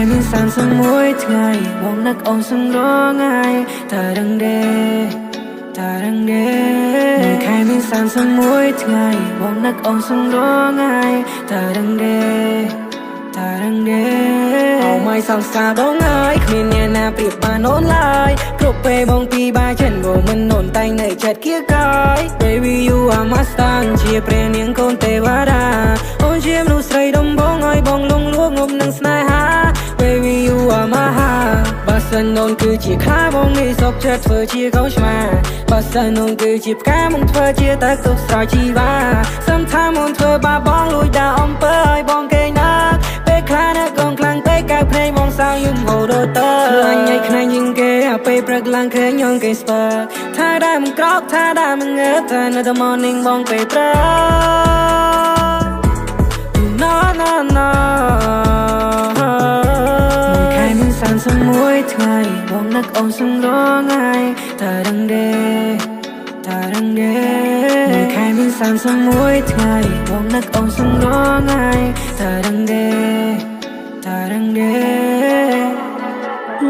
មាន31ថ្ងៃបងនឹកអូនសឹងរងថ្ងៃតារឹងដេមួយខែមាន31ថ្ងៃបងនឹកអូនសឹងរងថ្ងៃតារឹងដេអូម៉ៃសង្សារបងហើយគ្មានអ្នកណាប្រៀបបានអូនឡើយគ្រប់ពេលបងពីបាយចិនបងមិនអូនតែងនៅចិត្តគៀកកាយ Baby you are my star ជាព្រះនាងកូនទេវតាអូនជាមនុស្សស្រីដំបងឲ្យបងលងលួងងប់នឹងស្នេហា Baby you are my heart បើសិនអូនគឺជាខ្លាបងនេះសុខចិត្តធ្វើជាកូនឆ្មាបើសិនអូនគឺជាផ្កាមកធ្វើជាទឹកទុកស្រោចជីវ៉ា Sometimes អូនធ្វើបាបបងលួចដាក់អំពើឲ្យបងកេងណាពេលខ្លះនៅកងខ្លាំងពេកកៅភ្នែកបងសៅយំហូររត់ទៅអញញ៉ៃខ្នែងជាងគេអាពេលព្រឹកឡើងឃើញញងគេស្ពើថាដែរមិនក្រោកថាដែរមិនងើបថានៅតែ morning បងពេលព្រឹក No 31ថ្ងៃបងនឹកអូនសឹងរងថ្ងៃតារឹងដេមួយខែមាន31ថ្ងៃបងនឹកអូនសឹងរងថ្ងៃតារឹងដេ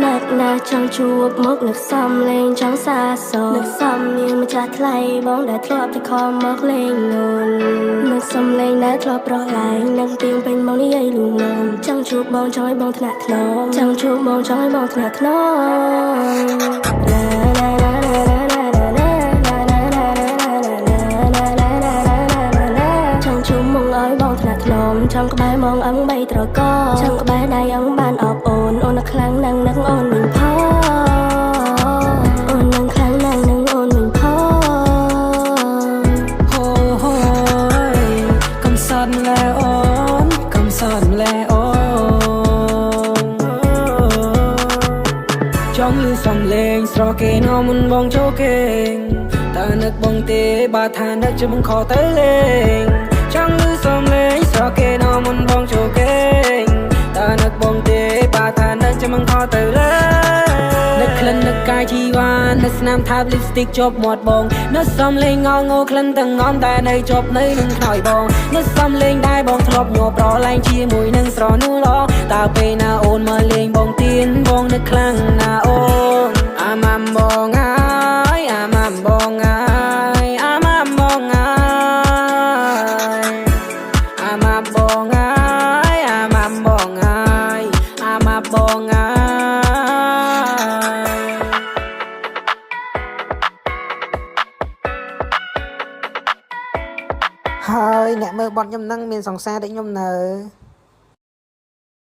នឹកណាស់ចង់ជួបមកនឹកសំលេងចង់សាសនឹកសំនាងម្ចាស់ថ្លៃបងដែលធ្លាប់តែខំមកលេងនូននឹកសំលេងដែលធ្លាប់ប្រឡាយនឹកទៀងពេញមកនិយាយលួងលោមចង់ជួបបងចង់ឲ្យបងថ្នាក់ថ្នមចង់ជួបបងចង់ឲ្យបងថ្នាក់ថ្នមចង់ក្បែរมองអឹងបីត្រកចង់ក្បែរដៃអឹងបានអបអូនអូនខ្លាំងណាស់នឹកអូនវិញផងអូននឹងខ្លាំងណាស់នឹងអូនវិញផងហូកំសត់ម្លែអូនកំសត់ម្លែអូនចង់លឺសំឡេងស្រគេនមុនបងចូលគេងតើនឹកបងទេបើថានឹកជិះបងខទៅលេងចង់លឺសំឡេងស្រគេនមុនបងចូលគេងតើនឹកបងទេបើថានឹកជិះបងខទៅលេងនឹកក្លិននឹកកាយជីវ៉ានឹកស្នាមថាប lipstick ជាប់មាត់បងនឹកសំឡេងងងក្លិនទាំងងំតែនៅជាប់នៅនឹងខ្នើយបងនឹកសំឡេងដែលបងធ្លាប់ញ័រប្រឡែងជាមួយនឹងស្រនួលតើពេលណាអូនមកលេងបងទៀនបងនឹកខ្លាំងណាអូនអាម៉ាំបងអើយអាម៉ាំបងអើយអាម៉ាំបងអើយអាម៉ាំបងអើយអាម៉ាំបងអើយអាម៉ាំបងអើយហើយអ្នកមើលបទខ្ញុំហ្នឹងមានសង្សារដូចខ្ញុំនៅ